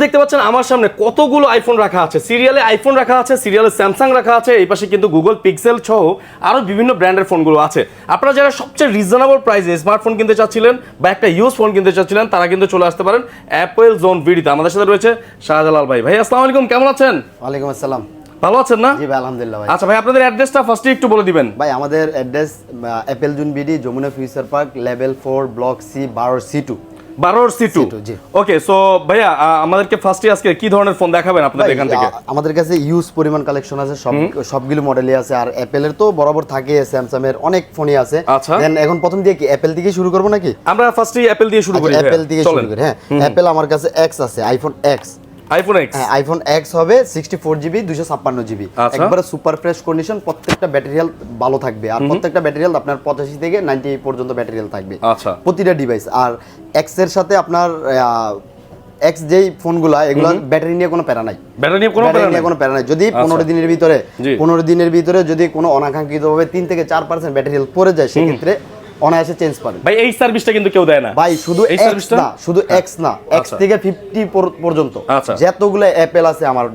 দেখতে পাচ্ছেন আমার সামনে কতগুলো আইফোন রাখা আছে, সিরিয়ালে আইফোন রাখা আছে, সিরিয়ালে স্যামসাং রাখা আছে, এই পাশে কিন্তু গুগল পিক্সেল সহ আরো বিভিন্ন ব্র্যান্ডের ফোনগুলো আছে। আপনারা যারা সবচেয়ে রিজনেবল প্রাইসে স্মার্টফোন কিনতে চাচ্ছিলেন বা একটা ইউজ ফোন কিনতে চাচ্ছিলেন তারা কিন্তু চলে আসতে পারেন অ্যাপেল জোন ভিডিতে। আমাদের সাথে রয়েছে শাহজালাল ভাই। ভাই আসসালামু আলাইকুম, কেমন আছেন? ওয়ালাইকুম আসসালাম। ভালো আছেন না? জি ভাই, আলহামদুলিল্লাহ ভাই। আচ্ছা ভাই, আপনাদের অ্যাড্রেসটা ফার্স্টে একটু বলে দিবেন। ভাই আমাদের address Apple zone BD, Jamuna Future Park, level 4, block C, 12C2। 12C2। Okay, so ভাইয়া আমাদেরকে ফার্স্টে আজকে কি ধরনের ফোন দেখাবেন আপনাদের এখান থেকে? আমাদের কাছে ইউজ পরিমাণ কালেকশন আছে, সবগুলো মডেলই আছে। আর অ্যাপেলের তো বরাবর থাকে, স্যামসাং এর অনেক ফোনই আছে। আচ্ছা, দেন এখন প্রথম দিয়ে কি অ্যাপেল থেকে শুরু করব নাকি? আমরা ফার্স্টে অ্যাপেল দিয়ে শুরু করি। অ্যাপেল থেকে শুরু করি। হ্যাঁ, অ্যাপেল আমার কাছে এক্স আছে, আইফোন এক্স। হ্যাঁ, আইফোন এক্স হবে 64GB 256GB, একবারে সুপার ফ্রেশ কন্ডিশন। প্রত্যেকটা ব্যাটারি হেলথ ভালো থাকবে, আর প্রত্যেকটা ব্যাটারি হেলথ আপনার 85 থেকে 90 পর্যন্ত ব্যাটারি হেলথ থাকবে প্রতিটা ডিভাইস। আর এক্স এর সাথে আপনার এক্স যেই ফোনগুলা, এগুলা ব্যাটারি নিয়ে কোনো প্যারা নাই, ব্যাটারি নিয়ে কোনো প্যারা নাই। যদি 15 দিনের ভিতরে যদি কোনো অনাকাঙ্ক্ষিতভাবে 3 থেকে 4% ব্যাটারি হেলথ পড়ে যায়, সেক্ষেত্রে অনায়াসে চেঞ্জ পাবেন। ভাই এই সার্ভিসটা কিন্তু কেউ দেয় না ভাই, শুধু এই সার্ভিসটা না, শুধু এক্স না, এক্স থেকে 50 পর্যন্ত যতগুলো অ্যাপেল আছে আমার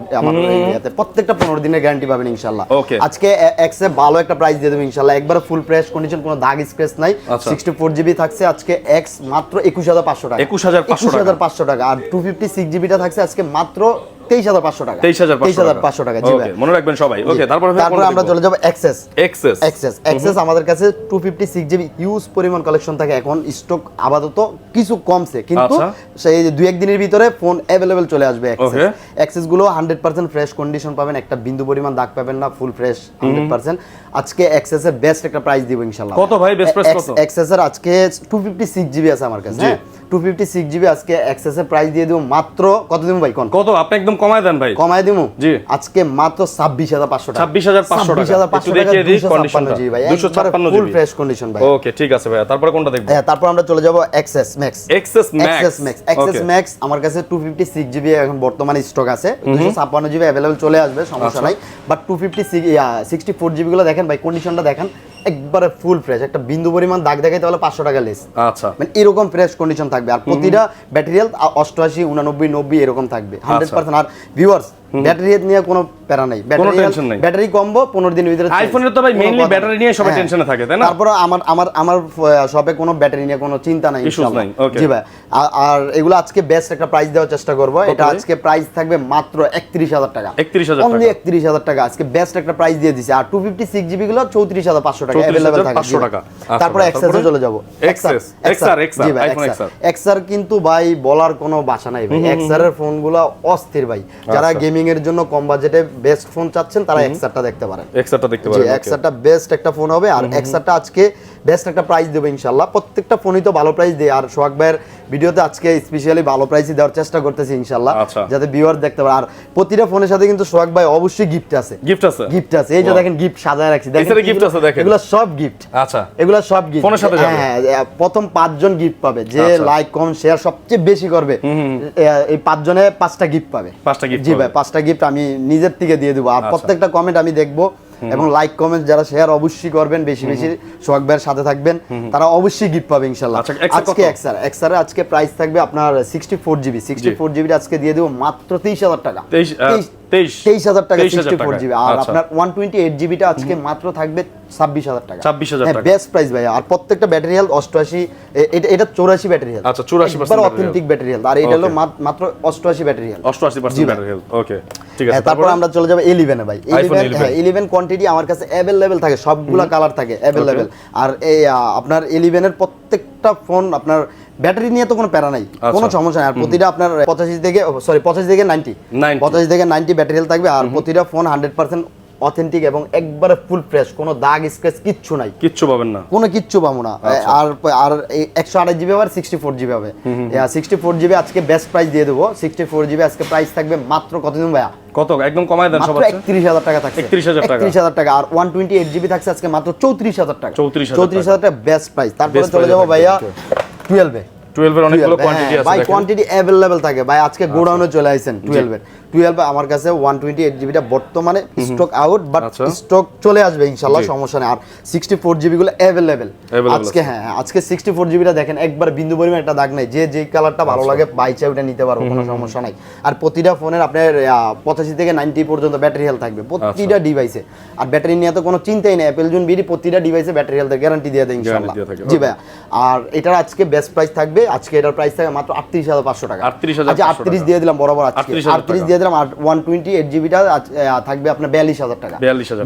এরিয়াতে, প্রত্যেকটা 15 দিনের গ্যারান্টি পাবেন ইনশাআল্লাহ। আজকে এক্স এ ভালো একটা প্রাইস দিয়ে দেব ইনশাআল্লাহ, একবারে ফুল ফ্রেশ কন্ডিশন, কোনো দাগ স্ক্র্যাচ নাই। 64GB থাকছে আজকে এক্স মাত্র 21500 টাকা, 21500 টাকা। আর 256GB টা থাকছে আজকে মাত্র 23500 টাকা, 23500 টাকা। জি ভাই, মনে রাখবেন সবাই। ওকে, তারপর আমরা চলে যাব এক্সএস। আমাদের কাছে 256GB ইউজ পরিমাণ কালেকশন থাকে। এখন স্টক আপাতত কিছু কমছে, কিন্তু সেই 2-1 দিনের ভিতরে ফোন अवेलेबल চলে আসবে। এক্সএস গুলো 100% ফ্রেশ কন্ডিশন পাবেন, একটা বিন্দু পরিমাণ দাগ পাবেন না, ফুল ফ্রেশ 100%। আজকে এক্সএস এর বেস্ট একটা প্রাইস দিব ইনশাআল্লাহ। কত ভাই বেস্ট প্রাইস কত? এক্সএস এর আজকে 256GB আছে আমার কাছে। হ্যাঁ, 256GB আজকে এক্সএস এর প্রাইস দিয়ে দেব মাত্র কত দিব ভাই? কত? আপনি একদম কমায় দেন ভাই। কমায় দিমু জি, আজকে মাত্র 26500 টাকা, 26500 টাকা। একটু দেখিয়ে দিই কন্ডিশনটা। 256 ফুল ফ্রেশ কন্ডিশন ভাই। ওকে, ঠিক আছে ভাই। তারপর কোনটা দেখব? হ্যাঁ, তারপর আমরা চলে যাব এক্সএস ম্যাক্স। এক্সএস ম্যাক্স আমার কাছে 256GB এখন বর্তমানে স্টক আছে, 256GB अवेलेबल চলে আসবে, সমস্যা নাই। বাট 64GB গুলো দেখেন ভাই, কন্ডিশনটা দেখেন, একবারে ফুল ফ্রেশ, একটা বিন্দু পরিমাণ দাগ দেখাইতে হলে 500 টাকা লেস। আচ্ছা, মানে এরকম ফ্রেশ কন্ডিশন থাকবে। আর প্রতিটা ব্যাটারি হেলথ 88, 89, 90 এরকম থাকবে 100%। আর ভিউয়ার্স, ব্যাটারি হেলথ নিয়ে কোনো প্যারা নাই, ব্যাটারি কমবো 15 দিনের ভিতরে। আইফোনের তো ভাই মেইনলি ব্যাটারি নিয়ে সবাই টেনশনে থাকে, তাই না? তারপর আমার শপে কোনো ব্যাটারি নিয়ে কোনো চিন্তা নাই ইনশাআল্লাহ। জি ভাই, আর এগুলো আজকে বেস্ট একটা প্রাইস দেওয়ার চেষ্টা করব। এটা আজকে প্রাইস থাকবে মাত্র 31000 টাকা, 31000 টাকা আজকে বেস্ট একটা প্রাইস দিয়ে দিছি। আর 256GB গুলো 34500 টাকা अवेलेबल থাকে, 500 টাকা। তারপর এক্সএস চলে যাব। এক্সআর কিন্তু ভাই বলার কোনো ভাষা নাই ভাই, এক্সআর এর ফোনগুলো অস্থির ভাই। যারা গেমিং এর জন্য কম বাজেটে বেস্ট ফোন চাচ্ছেন তারা এক্সআরটা দেখতে পারেন। এক্সআরটা বেস্ট একটা ফোন হবে। আর এক্সআরটা আজকে বেস্ট একটা প্রাইস দেব ইনশাআল্লাহ। প্রত্যেকটা ফোনই তো ভালো প্রাইস দেয়, আর সোহাগ ভাইয়ের ভিডিওতে আজকে স্পেশালি ভালো প্রাইসই দেওয়ার চেষ্টা করতেছি ইনশাআল্লাহ, যাতে ভিউয়ার দেখতে পারে। আর প্রতিটা ফোনের সাথে কিন্তু সোহাগ ভাই অবশ্যই গিফট আছে। এই যে দেখেন গিফট সাজায় রাখছি, দেখেন এগুলো সব গিফট। আচ্ছা, এগুলো সব গিফট ফোনের সাথে যাবে। হ্যাঁ, প্রথম 5 জন গিফট পাবে, যে লাইক কমেন্ট শেয়ার সবচেয়ে বেশি করবে, এই 5 জনে 5টা গিফট পাবে। জি ভাই, 5টা গিফট আমি নিজের থেকে দিয়ে দেব। আর প্রত্যেকটা কমেন্ট আমি দেখবো, এবং লাইক কমেন্ট যারা শেয়ার অবশ্যই করবেন, বেশি বেশি সোহাগ ভাইয়ের সাথে থাকবেন, তারা অবশ্যই গিফট পাবে ইনশাআল্লাহ। আজকে এক্সআর আজকে প্রাইস থাকবে আপনার 64GB আজকে দিয়ে দেব মাত্র 23000 টাকা, 23000 টাকা 64GB। আর আপনার 128GB টা আজকে মাত্র থাকবে 26000 টাকা, 26000 টাকা বেস্ট প্রাইস ভাই। আর প্রত্যেকটা ব্যাটারি হেলথ 88, এটা 84 ব্যাটারি হেলথ। আচ্ছা, 84% অথেন্টিক ব্যাটারি হেলথ। আর এটা হলো মাত্র 88 ব্যাটারি হেলথ, 88% ব্যাটারি হেলথ। ওকে, ঠিক আছে। তারপর আমরা চলে যাব 11 এ ভাই। 11 কোয়ান্টিটি আমার কাছে अवेलेबल থাকে, সবগুলা কালার থাকে अवेलेबल। আর এই আপনার 11 এর প্রত্যেকটা ফোন আপনার ব্যাটারি নিয়ে তো কোনো প্যারা নাই, কোনো সমস্যা নাই। আর প্রতিটা আপনার 85 থেকে 90 ব্যাটারি হেলথ থাকবে। আর প্রতিটা ফোন 100% অথেন্টিক এবং একবারে ফুল ফ্রেশ, কোনো দাগ স্ক্র্যাচ কিচ্ছু নাই, কিচ্ছু পাবেন না, কোনো কিচ্ছু পাবো না। আর 128GB আর 64GB হবে। 64GB আজকে বেস্ট প্রাইস দিয়ে দেবো। 64GB আজকে প্রাইস থাকবে মাত্র কত দিন ভাইয়া? কত? একদম কমায় দেন সব। 31000 টাকা থাকছে, 31000 টাকা। আর 128GB থাকছে আজকে মাত্র 34000 টাকা, 34000 টাকা বেস্ট প্রাইস। তারপরে চলে যাবো ভাইয়া 12 এ। 12 এর অনেকগুলো কোয়ান্টিটি আছে ভাই, দেখেন। কোয়ান্টিটি अवेलेबल থাকে ভাই, আজকে গোডাউনে চলে আইছেন 12 এর। 12 আমার কাছে 128 জিবিটা বর্তমানে স্টক আউট, বাট আচ্ছা। স্টক চলে আসবে ইনশাআল্লাহ, সমস্যা নেই। আর 64 জিবি গুলো अवेलेबल আজকে। হ্যাঁ, আজকে 64 জিবিটা দেখেন, একবার বিন্দু পরিমাণ একটা দাগ নাই, যে কালারটা ভালো লাগে বাইচা ওটা নিতে পারো, কোনো সমস্যা নাই। আর প্রতিটা ফোনের আপনার 85 থেকে 90 পর্যন্ত ব্যাটারি হেলথ থাকবে প্রতিটা ডিভাইসে। আর ব্যাটারি নিয়ে তো কোনো চিন্তাই নেই, অ্যাপল জুন বিডি প্রতিটা ডিভাইসে ব্যাটারি হেলথের গ্যারান্টি দিয়ে দেয় ইনশাআল্লাহ। জি ভাই। আর এটার আজকে বেস্ট প্রাইস থাকবে, আজকে এটার প্রাইস থাকবে মাত্র 38500 টাকা। 38,500 দিয়ে দিলাম বরাবর, আজকে 38,000 দিয়ে দিলাম। আর 128 জিবিটা থাকবে আপনার 42000 টাকা।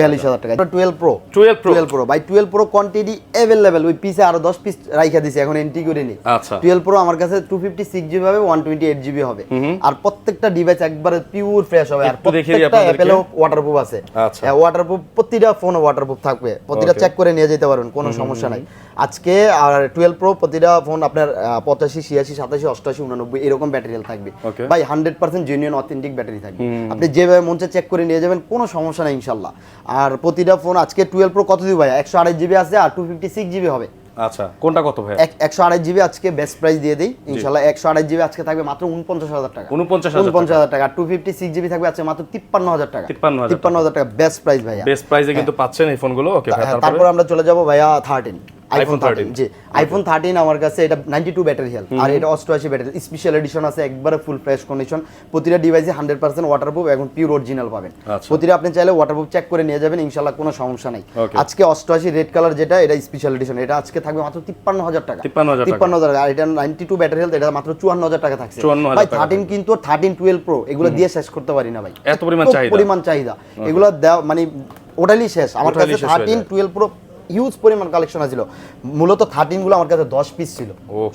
42000 টাকা। 12 প্রো ভাই, 12 প্রো কোয়ান্টিটি अवेलेबल, ওই পিসে আরো 10 পিস রাইখা দিছি, এখন এন্ট্রি করে নি। আচ্ছা। 12 প্রো আমার কাছে 256 জিবি হবে, 128 জিবি হবে। আর প্রত্যেকটা ডিভাইস একবারে পিওর ফ্রেশ হবে। আর প্রত্যেকটা অ্যাপেল ওয়াটারপ্রুফ আছে। আচ্ছা। ওয়াটারপ্রুফ, প্রতিটা ফোন ওয়াটারপ্রুফ থাকবে, প্রতিটা চেক করে নিয়ে যেতে পারবেন, কোনো সমস্যা নাই। আজকে আর 12 প্রো প্রতিটা ফোন আপনার 85, 86, 87, 88, 89 এরকম ব্যাটারি হেলথ থাকবে ভাই, 100% জেনুইন অথেন্টিক ব্যাটারি থাকবে। আপনি যেভাবে মন চায় চেক করে নিয়ে যাবেন, কোনো সমস্যা নাই ইনশাআল্লাহ। আর প্রতিটা ফোন আজকে 12 প্রো কত দিবে ভাই? 128 জিবি আছে, আর 256 জিবি হবে। আচ্ছা, কোনটা কত ভাই? 128 জিবি আজকে বেস্ট প্রাইস দিয়ে দেই ইনশাআল্লাহ। 128 জিবি আজকে থাকবে মাত্র 49000 টাকা। 49000 টাকা। 256 জিবি থাকবে আজকে মাত্র 53000 টাকা। 53000 টাকা বেস্ট প্রাইস ভাইয়া। বেস্ট প্রাইসে কিন্তু পাচ্ছেন এই ফোনগুলো। ওকে ভাই, তারপর আমরা চলে যাব ভাইয়া আইফোন 13। জি, আইফোন 13 আমার কাছে এটা 92 ব্যাটারি হেলথ, আর এটা 88 ব্যাটারি স্পেশাল এডিশন আছে, একবারে ফুল ফ্রেশ কন্ডিশন। প্রতিটা ডিভাইসে 100% ওয়াটারপ্রুফ এবং পিওর অরিজিনাল পাবেন। প্রতিটা আপনি চাইলে ওয়াটারপ্রুফ চেক করে নিয়ে যাবেন ইনশাআল্লাহ, কোনো সমস্যা নাই। আজকে 88 রেড কালার যেটা, এটা স্পেশাল এডিশন, এটা আজকে থাকবে মাত্র 53000 টাকা। 53000 টাকা। আর এটা 92 ব্যাটারি হেলথ, এটা মাত্র 54000 টাকা থাকছে ভাই। 13 কিন্তু 13, 12 প্রো এগুলো দিয়ে শেষ করতে পারি না ভাই, এত পরিমাণ চাহিদা। এগুলো মানে ওটালি শেষ আমার কাছে। 13, 12 প্রো হিউজ পরিমাণ কালেকশন আছিল। মূলত 13 গুলো আমার কাছে 10 পিস ছিল,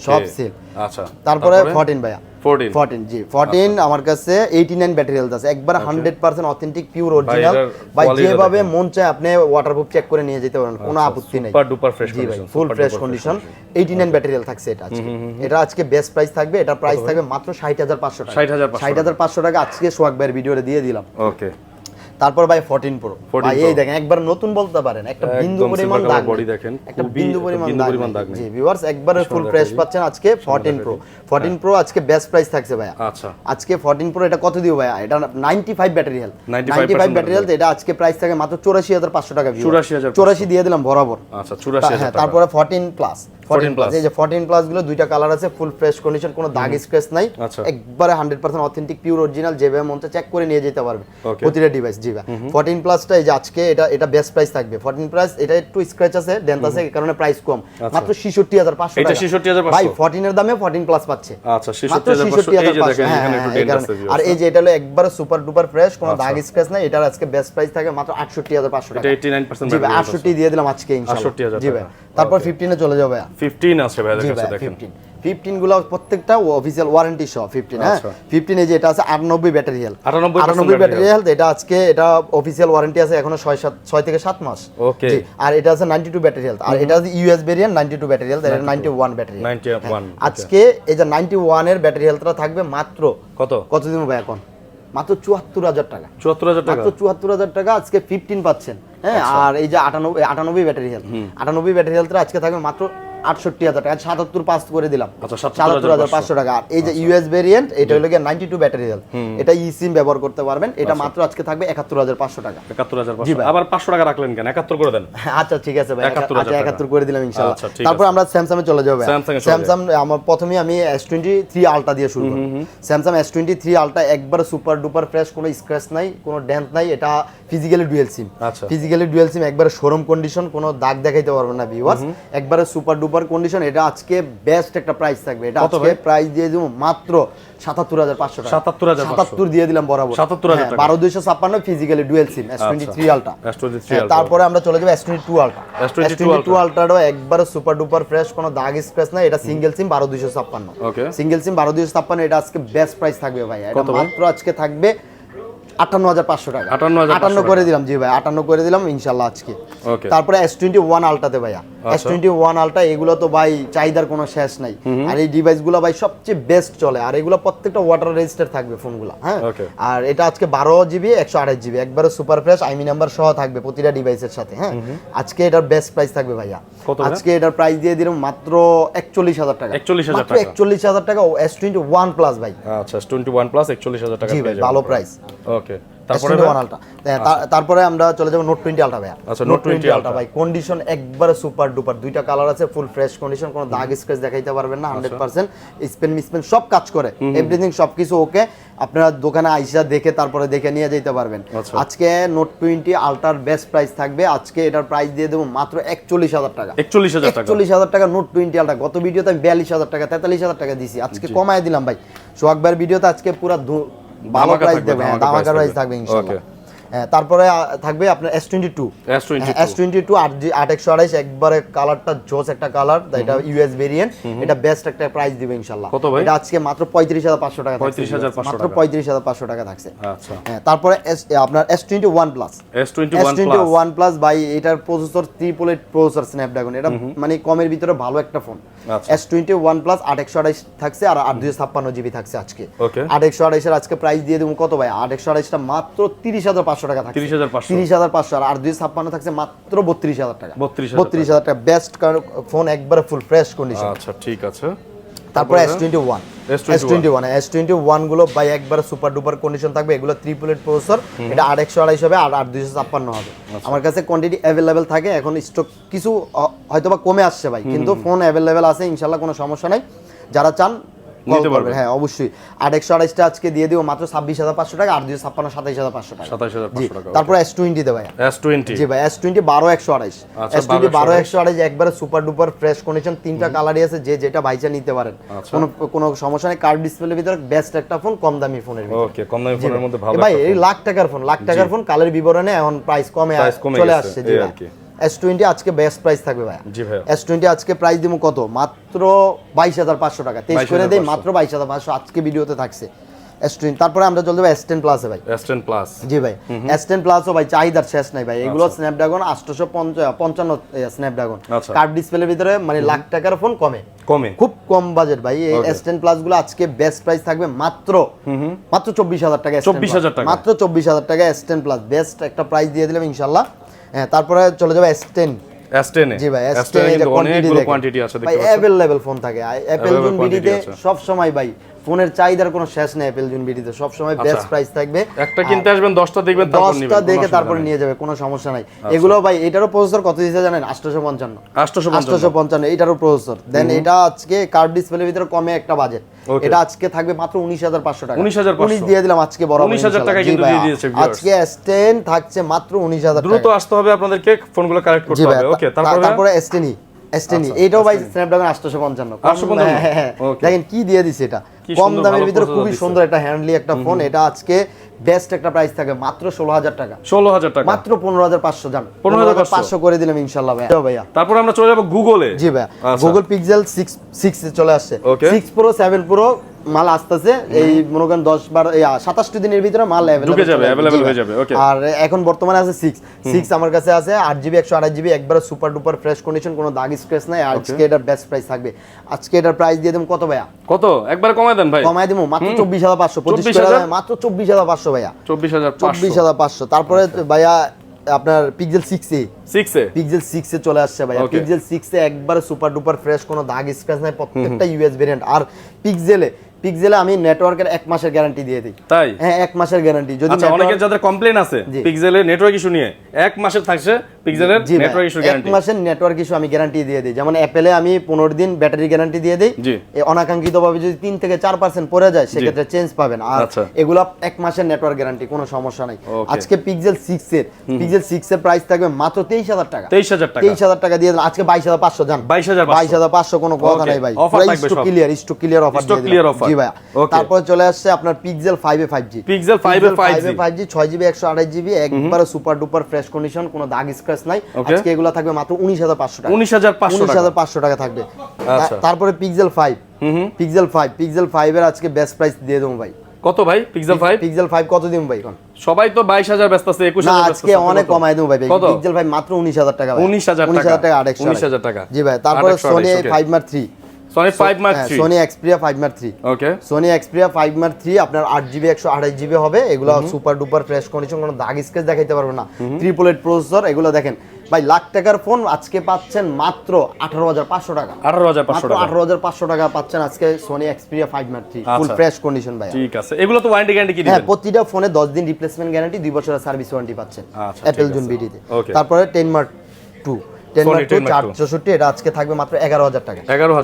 সব সেল। আচ্ছা। তারপরে 14 ভাইয়া, 14 জি 14 আমার কাছে 89 ব্যাটারি হেলথ আছে, একবার 100% অথেন্টিক পিওর অরিজিনাল ভাই। যেভাবে মন চায় আপনি ওয়াটারপ্রুফ চেক করে নিয়ে যেতে পারেন, কোনো আপত্তি নেই। Super duper fresh condition, full fresh condition. 89 battery health থাকছে এটা আজকে। এটা আজকে বেস্ট প্রাইস থাকবে, এটা প্রাইস থাকবে মাত্র 60500 টাকা। 60500 টাকা আজকে সোহাগ ভাইয়ের ভিডিওতে দিয়ে দিলাম। ওকে। তারপর ভাই 14 প্রো ভাই, এই দেখেন একবার নতুন বলতে পারেন, একটা বিন্দু পরিমাণ দাগ বডি দেখেন, একটা বিন্দু পরিমাণ দাগ নেই। জি ভিউয়ার্স, একবারে ফুল ফ্রেশ পাচ্ছেন আজকে 14 প্রো। 14 প্রো আজকে বেস্ট প্রাইস থাকছে ভাই। আচ্ছা। আজকে 14 প্রো এটা কত দিও ভাই? এটা 95 ব্যাটারি হেলথ, 95 ব্যাটারি হেলথ। এটা আজকে প্রাইস থাকে মাত্র 84500 টাকা। 84 দিয়ে দিলাম বরাবর। আচ্ছা, 84000 টাকা। তারপরে 14 প্লাস, এই যে 14 প্লাস গুলো দুইটা কালার আছে, ফুল ফ্রেশ কন্ডিশন, কোনো দাগ স্ক্র্যাচ নাই, একবারে 100% অথেন্টিক পিওর অরিজিনাল, যেভাবে মন চায় চেক করে নিয়ে যেতে পারবে প্রতিটা ডিভাইস। জি ভাই, 14 প্লাসটা এই যে আজকে এটা বেস্ট প্রাইস থাকবে। 14 প্লাস এটা একটু স্ক্র্যাচ আছে, ডেন্ট আছে, এই কারণে প্রাইস কম, মাত্র 66500 টাকা। এটা 66500 ভাই 14 এর দামে 14 প্লাস পাচ্ছে। আচ্ছা, 66500। এই যে দেখেন এখানে একটু ডেন্ট আছে। আর এই যে এটা হলো একবারে সুপার ডুপার ফ্রেশ, কোনো দাগ স্ক্র্যাচ নাই। এটার আজকে বেস্ট প্রাইস থাকে মাত্র 68500 টাকা। এটা 89% জি ভাই, 68 দিয়ে দিলাম আজকে ইনশাআল্লাহ। 68000 জি ভাই, তারপর 15 এ চলে যাবে। 15 আছে ভাই, দেখেন 15 গুলো প্রত্যেকটা অফিশিয়াল ওয়ারেন্টি সহ 15। হ্যাঁ, 15 এই যে এটা আছে 98 ব্যাটারি হেলথ, 98 ব্যাটারি হেলথ। এটা আজকে এটা অফিশিয়াল ওয়ারেন্টি আছে এখনো 6 থেকে 7 মাস। ওকে। আর এটা আছে 92 ব্যাটারি হেলথ, আর এটা আছে ইউএস ভেরিয়েন্ট 92 ব্যাটারি হেলথ, এটা 91 ব্যাটারি। 91। আজকে এই যে 91 এর ব্যাটারি হেলথটা থাকবে মাত্র কত দিন ভাই? এখন মাত্র 74000 টাকা। 74000 টাকা, মাত্র 74000 টাকা আজকে 15 পাচ্ছেন। হ্যাঁ, আর এই যে 98 ব্যাটারি হেলথ, 98 ব্যাটারি হেলথটা আজকে থাকবে মাত্র 68000 টাকা। 77 পাস করে দিলাম, 77500 টাকা। আর এই যে ইউএস ভেরিয়েন্ট, এটা হলো 92 ব্যাটারি হেলথ, এটা ই সিম ব্যবহার করতে পারবেন। এটা মাত্র আজকে থাকবে 71500 টাকা। 71500। আবার 500 টাকা রাখলেন কেন? 71 করে দেন। আচ্ছা ঠিক আছে ভাই, 71 করে দিলাম ইনশাআল্লাহ। তারপর আমরা স্যামসাং এ চলে যাব। স্যামসাং আমার প্রথমে আমি S23 আলট্রা দিয়ে শুরু করব। স্যামসাং S23 আলট্রা একবার সুপার ডুপার ফ্রেশ, কোনো স্ক্র্যাচ নাই, কোনো ডেন্ট নাই। এটা ফিজিক্যালি ডুয়াল সিম। আচ্ছা, ফিজিক্যালি ডুয়াল সিম, একবারে শোরুম কন্ডিশন, কোনো দাগ দেখাইতে পারবেন না ভিউয়ার্স, একবারে সুপার ডুপার কন্ডিশন। এটা আজকে বেস্ট একটা প্রাইস থাকবে। এটা আজকে প্রাইস দিয়ে দেব মাত্র 77500 টাকা। 77 দিয়ে দিলাম বরাবর। 77000 টাকা। 12256 physically dual SIM S23 ultra. তারপরে আমরা চলে যাব S22 আলট্রা। S22 আলট্রাও একবারে সুপার ডুপার ফ্রেশ, কোনো দাগ স্ক্র্যাচ নাই। এটা সিঙ্গেল সিম 12256। ওকে, সিঙ্গেল সিম 12256। এটা আজকে বেস্ট প্রাইস থাকবে ভাই। এটা মাত্র আজকে থাকবে 58500 টাকা। 58 করে দিলাম। জি ভাই, 58 করে দিলাম ইনশাআল্লাহ আজকে। তারপরে S21 আলট্রাতে ভাইয়া S21 আলট্রা, এগুলো তো ভাই চাহিদার কোনো শেষ নাই। আর এই ডিভাইসগুলো ভাই সবচেয়ে বেস্ট চলে, আর এগুলো প্রত্যেকটা ওয়াটার রেজিস্টার থাকবে ফোনগুলো, হ্যাঁ। আর এটা আজকে 12GB 128GB একবারে সুপার ফ্রেশ আইমি নাম্বার সহ থাকবে প্রতিটা ডিভাইসের সাথে, হ্যাঁ। আজকে এটার বেস্ট প্রাইস থাকবে ভাইয়া, আজকে এটার প্রাইস দিয়ে দিলাম মাত্র 41,000 টাকা। 41,000 টাকা S21 প্লাস ভাই। আচ্ছা, S21 প্লাস 41,000 টাকা। জি ভাই, ভালো প্রাইস। ওকে, তারপরে আমরা চলে যাব নোট 20 আলট্রা ভাই। আচ্ছা, নোট 20 আলট্রা ভাই কন্ডিশন একবারে সুপার ডুপার, দুইটা কালার আছে, ফুল ফ্রেশ কন্ডিশন, কোনো দাগ স্ক্র্যাচ দেখাইতে পারবেন না, 100% স্পেন মিসপেন সব কাজ করে, এভরিথিং সবকিছু ওকে। আপনারা দোকানে আইসা দেখে তারপরে দেখে নিয়ে যেতে পারবেন। আজকে নোট 20 আলট্রার বেস্ট প্রাইস থাকবে, আজকে এটার প্রাইস দিয়ে দেবো মাত্র 41,000 টাকা। 41,000 টাকা নোট 20 আলট্রা। গত ভিডিওতে আমি 42,000 টাকা 43,000 টাকা দিছি, আজকে কমায় দিলাম ভাই। সোহাগ ভাইয়ের ভিডিওতে আজকে পুরো ভালো প্রাইস দেবে, ধামাকা প্রাইস থাকবে ইনশাআল্লাহ। তারপরে থাকবে আপনার S22 8/128 একবারে কালারটা জোস একটা কালার, এটা ইউএস ভেরিয়েন্ট, এটা বেস্ট একটা প্রাইস দিবে ইনশাআল্লাহ। এটা আজকে মাত্র 35,500 টাকা, মাত্র 35,500 টাকা থাকছে। আচ্ছা, তারপরে আপনার S21 প্লাস ভাই, এটার প্রসেসর 888 প্রসেসর স্ন্যাপড্রাগন, এটা মানে কমের ভিতরে ভালো একটা ফোন। S21 প্লাস 8/128 থাকছে আর 856GB থাকছে আজকে। 8/128 এর আজকে প্রাইস দিয়ে দেবো কত ভাই? 8/128 টা মাত্র 30,500 টাকা থাকছে, 30,500। আর 856 থাকছে মাত্র 32,000 টাকা, 32,000 টাকা। বেস্ট ফোন, একবারে ফুল ফ্রেশ কন্ডিশন। আচ্ছা, ঠিক আছে। তারপরে S21 গুলো ভাই একবারে সুপার ডুপার কন্ডিশন থাকবে, এগুলো 888 প্রসেসর, এটা 8/128 হবে আর 8/256 হবে। আমার কাছে কোয়ান্টিটি অ্যাভেলেবেল থাকে, এখন স্টক কিছু হয়তোবা কমে আসছে ভাই, কিন্তু ফোন অ্যাভেলেবেল আছে ইনশাআল্লাহ, কোনো সমস্যা নাই। যারা চান নিতে পারবেন, হ্যাঁ অবশ্যই। 8/128 টা আজকে দিয়ে দিব মাত্র 26,500 টাকা, আর 256 27,500 টাকা, 27,500 টাকা। তারপর S20 দে ভাই, S20 জি ভাই, S20 12/128, S20 12/128 একবারে সুপার ডুপার ফ্রেশ কন্ডিশন, তিনটা কালারই আছে, যে যেটা ভাইচা নিতে পারেন, কোনো সমস্যা নেই। কার্ড ডিসপ্লের ভিতরে বেস্ট একটা ফোন, কম দামি ফোনের ভিতরে। ওকে, কম দামি ফোনের মধ্যে ভালো ভাই, এই লাখ টাকার ফোন, কালার বিবরণে এখন প্রাইস কমে চলে আসছে। জি ভাই, S20 আজকে বেস্ট প্রাইস থাকবে ভাই। জি ভাই, S20 আজকে প্রাইস দিমু কত? মাত্র 22,500 টাকা, 23 করে দেই, মাত্র 22,500 আজকে ভিডিওতে থাকছে S20। তারপরে আমরা চলে যাব S10 প্লাসে ভাই। S10 প্লাস, জি ভাই, S10 প্লাসও ভাই চাহিদার শেষ নাই ভাই। এগুলো স্ন্যাপড্রাগন 855 স্ন্যাপড্রাগন, কার্ড ডিসপ্লের ভিতরে, মানে লাখ টাকার ফোন, কমে খুব কম বাজেট ভাই। এই S10 প্লাস গুলো আজকে বেস্ট প্রাইস থাকবে মাত্র 24,000 টাকা, 24,000 টাকা, মাত্র 24,000 টাকা S10 প্লাস, বেস্ট একটা প্রাইস দিয়ে দিলাম ইনশাআল্লাহ। হ্যাঁ, তারপরে চলে যাবে S10। জি ভাই, S10 এর কোয়ান্টিটি আছে ভাই, अवेलेबल ফোন থাকে অ্যাপল জুন বিডিতে সব সময় ভাই। ফোনের চাহিদার কোনো শেষ নেই অ্যাপল জুন বিডিতে, সব সময় বেস্ট প্রাইস থাকবে। একটা কিনতে আসবেন, 10টা দেখবেন, তারপর নেবেন, 10টা দেখে তারপর নিয়ে যাবে, কোনো সমস্যা নাই। এগুলো ভাই, এটারও প্রসেসর কত দিয়েছে জানেন? 855, এটারও প্রসেসর। দেন এটা আজকে কার্ড ডিসপ্লের ভিতরে কমে একটা বাজেট, এটা আজকে থাকবে মাত্র 19,500 টাকা। 19 দিয়ে দিলাম আজকে, বড় 19,000 টাকা কিন্তু দিয়ে দিয়েছে ভিউয়ার্স। আজকে S10 থাকছে মাত্র 19,000 টাকা। দ্রুত আসতে হবে আপনাদেরকে, ফোনগুলো কালেক্ট করতে হবে। ওকে, তারপরে S10 এটাও ভাই স্ন্যাপড্রাগন 855। দেখেন কি দিয়ে দিছে, এটা কম দামের ভিতরে খুবই সুন্দর একটা হ্যান্ডলি একটা ফোন। এটা আজকে বেস্ট একটা প্রাইস থাকে মাত্র 16,000 টাকা, 16,000 টাকা, মাত্র 15,500 জান, 15,500 করে দিলাম ইনশাআল্লাহ ভাইয়া। তারপর আমরা চলে যাব গুগলে। জি ভাই, গুগল পিক্সেল 6 এ চলে আসছে। 6 প্রো 7 প্রো মাল আসতেছে, এই মনে করেন 27 দিনের ভিতরে মাল अवेलेबल হয়ে যাবে। ওকে, আর এখন বর্তমানে আছে 6 আমার কাছে আছে 8GB 128GB একবারে সুপার ডুপার ফ্রেশ কন্ডিশন, কোনো দাগ স্ক্র্যাচ নাই। আজকে এটার বেস্ট প্রাইস থাকবে, আজকে এটার প্রাইস দিয়ে দেব কত ভাইয়া? কত? একবার কমায় দেন ভাই, কমায় দেব মাত্র 24,500, 25 করে মাত্র 24,500 ভাইয়া, 24,500। তারপরে ভাইয়া আপনার পিক্সেল 6 এ চলে আসছে ভাইয়া। পিক্সেল 6 এ একবারে সুপার ডুপার ফ্রেশ, কোনো দাগ স্ক্র্যাচ নাই, প্রত্যেকটা ইউএস ভেরিয়েন্ট। আর পিক্সেলে আমি নেটওয়ার্কের 1 মাসের গ্যারান্টি দিয়ে দিই। তাই? হ্যাঁ, 1 মাসের গ্যারান্টি। যদি অনেকের যাদের কমপ্লেইন আছে পিক্সেলের নেটওয়ার্ক ইস্যু নিয়ে, 1 মাসের থাকছে পিক্সেলের নেটওয়ার্ক ইস্যু গ্যারান্টি। 1 মাসের নেটওয়ার্ক ইস্যু আমি গ্যারান্টি দিয়ে দিই। যেমন অ্যাপলে আমি 15 দিন ব্যাটারি গ্যারান্টি দিয়ে দিই। অনাকাঙ্ক্ষিতভাবে যদি 3 থেকে 4% পড়ে যায়, সেক্ষেত্রে চেঞ্জ পাবেন। আর এগুলা 1 মাসের নেটওয়ার্ক গ্যারান্টি, কোনো সমস্যা নাই। আজকে পিক্সেল 6 এর প্রাইস থাকবে মাত্র 23,000 টাকা, 23,000 টাকা দিয়ে দিলাম আজকে। 22,500 জান, 22,500, কোনো কথা নাই ভাই, স্টক ক্লিয়ার অফার দিয়ে দিলাম। জি ভাই, তারপর চলে আসছে আপনার পিক্সেল 5 এ 5G, পিক্সেল 5 এ 5G 6GB 128GB একবারে সুপার ডুপার ফ্রেশ কন্ডিশন, কোনো দাগ স্ক্র্যাচ নাই। আজকে এগুলো থাকবে মাত্র 19,500 টাকা, 19,500 টাকা থাকবে। তারপরে পিক্সেল 5 এর আজকে বেস্ট প্রাইস দিয়ে দেবো ভাই, কত ভাই পিক্সেল 5? পিক্সেল 5 কত দিন ভাই এখন? সবাই তো 22000 ব্যস্ত আছে, 21000 না ব্যস্ত আজকে অনেক কমাই দেব ভাই। পিক্সেল 5 মাত্র 19000 টাকা ভাই। 19000 টাকা 19000 টাকা। জি ভাই। তারপরে Sony 5 Mark 3, Sony 5 Mark 3, Sony Xperia 5 Mark 3, ওকে Sony Xperia 5 Mark 3 আপনার 8GB 128GB হবে। এগুলো সুপার ডুপার ফ্রেশ কন্ডিশন, কোনো দাগ স্কেচ দেখাইতে পারবে না। 888 প্রসেসর, এগুলো দেখেন ভাই লাখ টাকার ফোন আজকে পাচ্ছেন মাত্র 18500 টাকা। 18500 টাকা, 18500 টাকা পাচ্ছেন আজকে Sony Xperia 5 Mark 3 full fresh condition ভাই। ঠিক আছে, এগুলো তো ওয়ারেন্টি গ্যারান্টি কি দিবেন? হ্যাঁ, প্রতিটা ফোনে 10 দিন রিপ্লেসমেন্ট গ্যারান্টি, 2 বছরের সার্ভিস ওয়ারেন্টি পাচ্ছেন অ্যাপল জুন বিডিতে। তারপরে 10 Mark 2, 10 Mark 2 464, এটা আজকে থাকবে মাত্র 11000 টাকা।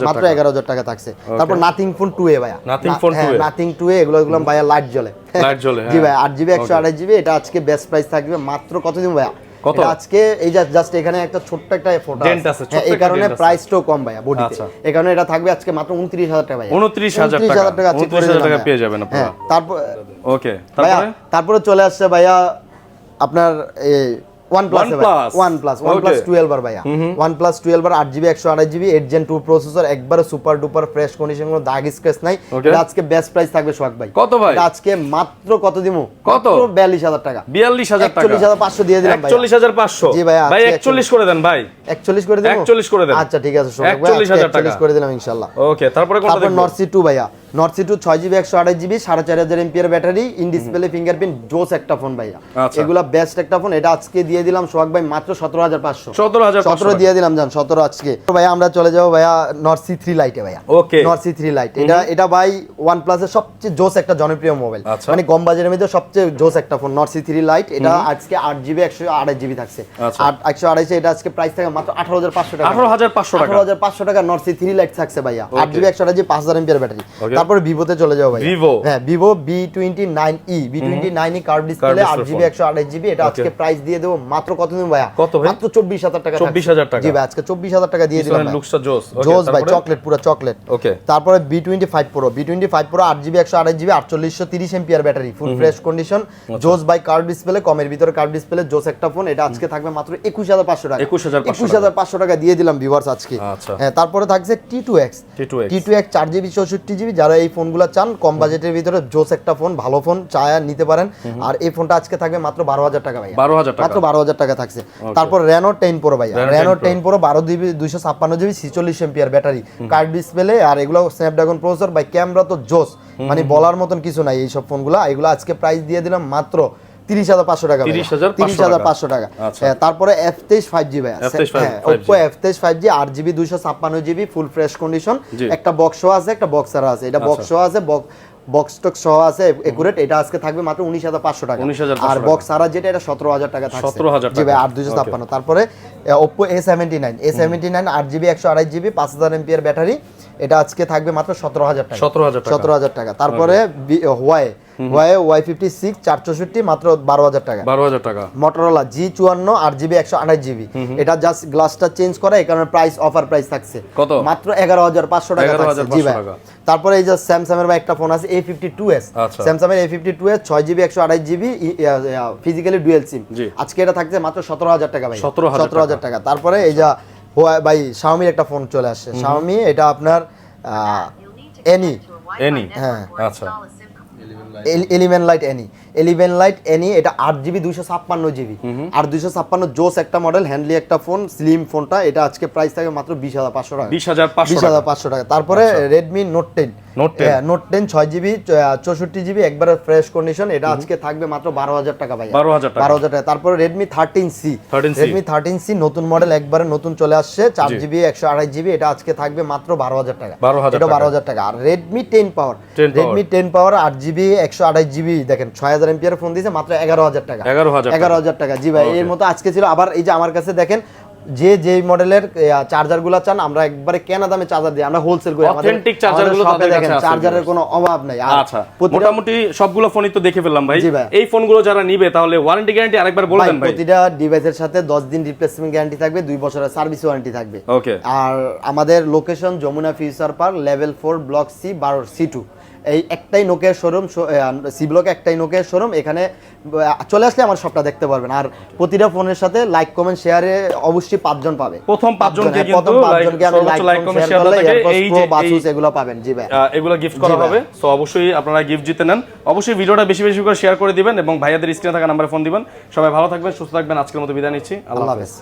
মাত্র 11000 টাকা থাকছে। তারপর নাথিং ফোন 2A ভাইয়া, nothing phone 2A, nothing 2A এগুলো ভাইয়া লাইট জ্বলে। জি ভাই, 8GB 128GB, এটা আজকে বেস্ট প্রাইস থাকবে মাত্র কত দিন ভাইয়া? কত আজকে এই জাস্ট এখানে একটা ছোট্ট একটা ফটো আছে, এই কারণে প্রাইসটাও কম ভাইয়া বডিতে। এই কারণে এটা থাকবে আজকে মাত্র 29000 টাকা ভাইয়া। 29000 টাকা, 29000 টাকা পেয়ে যাবেন আপনারা। তারপর ওকে, তারপরে চলে আসছে ভাইয়া আপনার OnePlus 12 বার ভাইয়া। OnePlus 12 বার 8GB 128GB 8 Gen 2 প্রসেসর, একবারে সুপার ডুপার ফ্রেশ কন্ডিশন, কোনো দাগ স্ক্র্যাচ নাই। এটা আজকে বেস্ট প্রাইস থাকবে সোহাগ ভাই। কত ভাই? এটা আজকে মাত্র কত দিমু? কত? 42000 টাকা। 42000 টাকা, 41500 দিয়ে দিলাম ভাই। 41500। জি ভাই, ভাই 41 করে দেন ভাই। 41 করে দেন? 41 করে দেন। আচ্ছা ঠিক আছে সোহাগ ভাই, 41000 টাকা 41 করে দিলাম ইনশাআল্লাহ। ওকে, তারপরে কোনটা দেখব? Nord C2 ভাইয়া। Nord C2 6GB 128GB 4500 mAh battery, in display fingerprint, জোস একটা ফোন ভাইয়া। এগুলা বেস্ট একটা ফোন। এটা আজকে দিয়ে দিলাম সোহাগ ভাই মাত্র 17500। 17500 দিয়ে দিলাম জান, 17 আজকে। ভাইয়া আমরা চলে যাব ভাইয়া Nord C3 Lite ভাইয়া। ওকে, Nord C3 Lite এটা ভাই OnePlus এর সবচেয়ে জোস একটা জনপ্রিয় মোবাইল, মানে কম বাজেটের মধ্যে সবচেয়ে জোস একটা ফোন Nord C3 Lite। এটা আজকে 8GB 128GB থাকছে। 128 এটা আজকে প্রাইস থাকে মাত্র 18500 টাকা। 18500 টাকা Nord C3 Lite থাকছে ভাইয়া। 8GB 128GB 5000 mAh battery. তারপরে ভিভোতে চলে যাও ভাই। হ্যাঁ, Vivo B29e, B29e curve display 8GB 128GB, এটা আজকে প্রাইস দিয়ে দেব মাত্র কত দিন ভাইয়া? মাত্র 24000 টাকা। 24000 টাকা। জি ভাই, আজকে 24000 টাকা দিয়ে দিলাম ভাই। লুকসটা জোস। জোস ভাই, চকলেট, পুরো চকলেট। ওকে, তারপরে B25 Pro 8GB 128GB 4830 mAh battery, full fresh condition, জোস বাই কার্ভ ডিসপ্লে, কমের ভিতরে কার্ভ ডিসপ্লে, জোস একটা ফোন। এটা আজকে থাকবে মাত্র 21500 টাকা। 21500 টাকা দিয়ে দিলাম ভিউয়ার্স আজকে। হ্যাঁ, তারপরে থাকছে T2X 4GB 64GB, যারা এই ফোনগুলো চান কম বাজেটের ভিতরে জোস একটা ফোন, ভালো ফোন চায়া নিতে পারেন। আর এই ফোনটা আজকে থাকবে মাত্র 12000 টাকা ভাই। 12000 টাকা, মাত্র 12000 টাকা থাকছে। তারপর Reno 10 Pro ভাই, Reno 10 Pro 12GB 256GB 46 mAh battery, curve display, আর এগুলো স্ন্যাপড্রাগন প্রসেসর ভাই। ক্যামেরা তো জোস, মানে বলার মতন কিছু নাই এই সব ফোনগুলো। এগুলো আজকে প্রাইস দিয়ে দিলাম মাত্র 30500 টাকা। 30500 টাকা। তারপরে F23 5G ভাই, Oppo F23 5G 8GB 256GB full fresh condition, একটা বক্স আছে, একটা বক্সার আছে। এটা বক্স আছে, বক্স টক সহ আছে একুরেট। এটা আজকে থাকবে মাত্র 19500 টাকা। আর বক্স সারা যেটা, এটা 17000 টাকা থাকছে। 17000 জি ভাই, 8256। তারপরে Oppo A79 8GB 128GB 5000 mAh battery, এটা আজকে থাকবে মাত্র 17000 টাকা। 17000 টাকা। তারপরে Huawei Y56 464 মাত্র 12000 টাকা। 12000 টাকা। Motorola G54 8GB 128GB, এটা জাস্ট গ্লাসটা চেঞ্জ করা, এই কারণে প্রাইস অফার প্রাইস থাকছে কত? মাত্র 11500 টাকা থাকছে। জি ভাই। তারপরে এই যে স্যামসাং এর একটা ফোন আছে A52s, স্যামসাং এর A52s 6GB 128GB physically dual SIM, আজকে এটা থাকছে মাত্র 17000 টাকা ভাই। 17000 টাকা। তারপরে এই যে ভাই Xiaomi একটা ফোন চলে আসছে, Xiaomi, এটা আপনার এনি, হ্যাঁ আচ্ছা, 11 Lite Any, এটা 8GB 256GB, আর 256 জোস একটা মডেল, হ্যান্ডলি একটা ফোন, স্লিম ফোনটা। এটা আজকে প্রাইস থাকে মাত্র 20500 টাকা। 20500 টাকা। তারপরে Redmi Note 10 6GB 64GB একবারে ফ্রেশ কন্ডিশন, এটা আজকে থাকবে মাত্র 12000 টাকা ভাই। 12000 টাকা। তারপরে Redmi 13C নতুন মডেল, একবারে নতুন চলে আসছে, 4GB 128GB, এটা আজকে থাকবে মাত্র 12000 টাকা। এটা 12000 টাকা। আর Redmi 10 Power 8GB 128GB, দেখেন 6000 mAh ফোন দিয়েছে মাত্র 11000 টাকা। 11000 টাকা। জি ভাই, এর মতো আজকে ছিল। আবার এই যে আমার কাছে দেখেন, যে মডেলের চার্জার গুলা চান, আমরা একবারে কেনা দামে চার্জার দিই, আমরা হোলসেল করি। অথেন্টিক চার্জার গুলো দেখেন, চার্জারের কোনো অভাব নাই। আচ্ছা, মোটামুটি সবগুলো ফোনই তো দেখে ফেললাম ভাই। এই ফোনগুলো যারা নিবে, তাহলে ওয়ারেন্টি গ্যারান্টি আরেকবার বলে দেন ভাই। প্রতিটা ডিভাইসের সাথে 10 দিন রিপ্লেসমেন্ট গ্যারান্টি থাকবে, 2 বছরের সার্ভিস ওয়ারেন্টি থাকবে। ওকে। আর আমাদের location Jamuna Future Park, level 4 block C 12 C2, এই একটাই নোকিয়ার শোরুম, সি ব্লকে একটাই নোকিয়ার শোরুম, এখানে চলে আসলে আমার সবটা দেখতে পারবেন। আর প্রতিটা ফোনের সাথে লাইক কমেন্ট শেয়ারে অবশ্যই 5 জন পাবে। প্রথম 5 জনকে কিন্তু লাইক কমেন্ট শেয়ার দাও এই যে বাসুস এগুলো পাবেন। জি ভাই, এগুলো গিফট করা হবে। সো অবশ্যই আপনারা গিফট জিতে নেন। অবশ্যই ভিডিওটা বেশি বেশি করে শেয়ার করে দিবেন এবং ভাইয়াদের স্ক্রিনে থাকা নম্বরে ফোন দিবেন। সবাই ভালো থাকবেন, সুস্থ থাকবেন। আজকের মতো বিদায় নিচ্ছি। আল্লাহ হাফেজ।